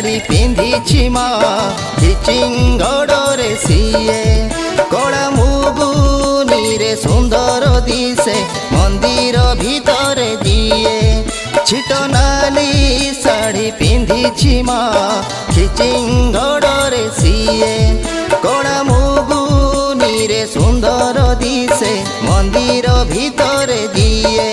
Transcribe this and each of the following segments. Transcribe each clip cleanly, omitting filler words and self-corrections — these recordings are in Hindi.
ଶାଢ଼ୀ ପିନ୍ଧିଛି ମା ଚିଙ୍ଗଡ଼ରେ ସିଏ କଳା ମୁଗୁନିରେ ସୁନ୍ଦର ଦିଶେ ମନ୍ଦିର ଭିତରେ ଯିଏ ଛିଟ ନାଲି ଶାଢ଼ୀ ପିନ୍ଧିଛି ମା ଚିଙ୍ଗଡ଼ରେ ସିଏ କଳା ମୁଗୁନିରେ ସୁନ୍ଦର ଦିଶେ ମନ୍ଦିର ଭିତରେ ଯିଏ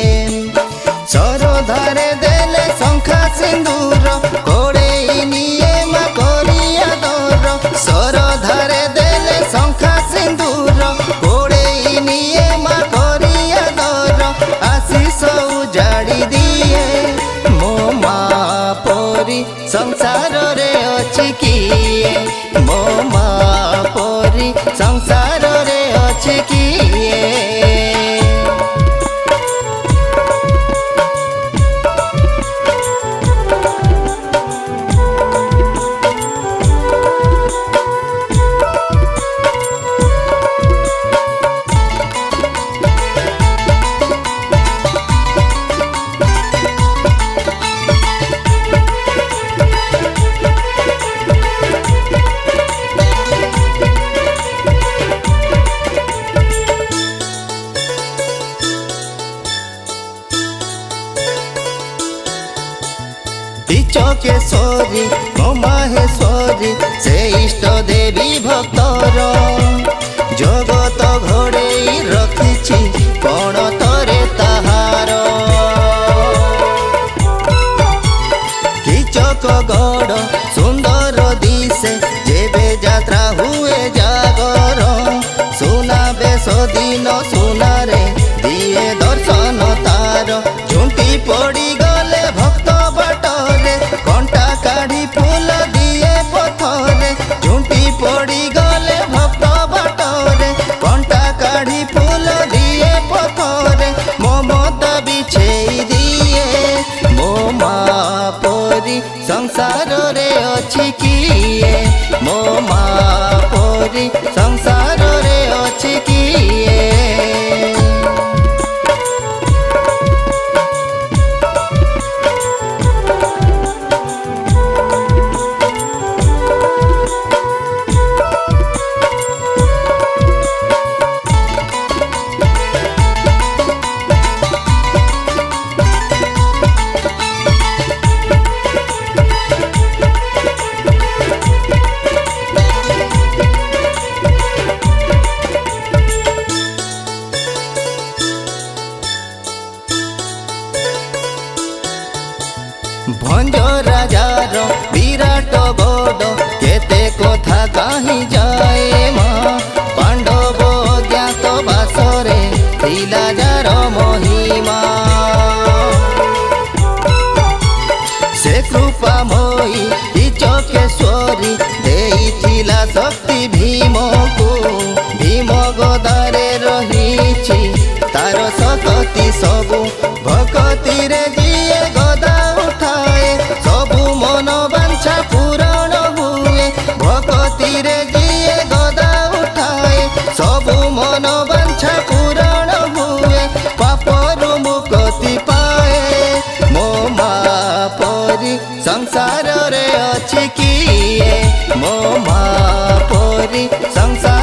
ସରଧାରେ ଦେଲେ ଶଙ୍ଖା ସିନ୍ଦୁର କୋଡ଼େଇ ନିଏ ମା କରିଆ ଦର ସରଧାରେ ଦେଲେ ଶଙ୍ଖା ସିନ୍ଦୁର କୋଡ଼େଇ ନିଏ ମା କରିଆ ଦର ଆଶିଷ ଉଜାଡ଼ି ଦିଏ ମୋ ମା ପରି ସଂସାରରେ ଅଛି କିଏ ମୋ ମା ପରି ସଂସାରରେ ଅଛି କିଏ चकेश्वरी मो माहेश्वरी से इष्ट देवी भक्तर जगत घोड़े रखी कौन तरे ताहार किचक गढ़ सुंदर दिशे जेबे यात्रा हुए जागर सुना बेश दिन सुनारे दिए दर्शन तार झुंटी पड़ी गले भक्त कंटा काढ़ी फूल दिए पथरे झुंटी पड़ी गले भक्त बाटरे कंटा काढ़ी फूल दिए पथरे ममता बिछेई दिए मो मा परी संसार रे अछि किए मो मा परी संसार रे अछि किए भंज राजार विराट गढ़ केते कथा कहीं जाए माँ पांडव ज्ञात बासरे थिला जार महिमा से कृपा मोई चकेश्वरी देइथिला शक्ति भीम को भीम गदारे रही तार शक्ति सबु भक्ति रे दिए गदा सबु मन बांछा पूरण हुए भक्ति रे दिए गदा उठाए सबु मन बांछा पूरण हुए पापरु मुक्ति पाए मो मा परी संसार रे अछि किए मो मा परी संसार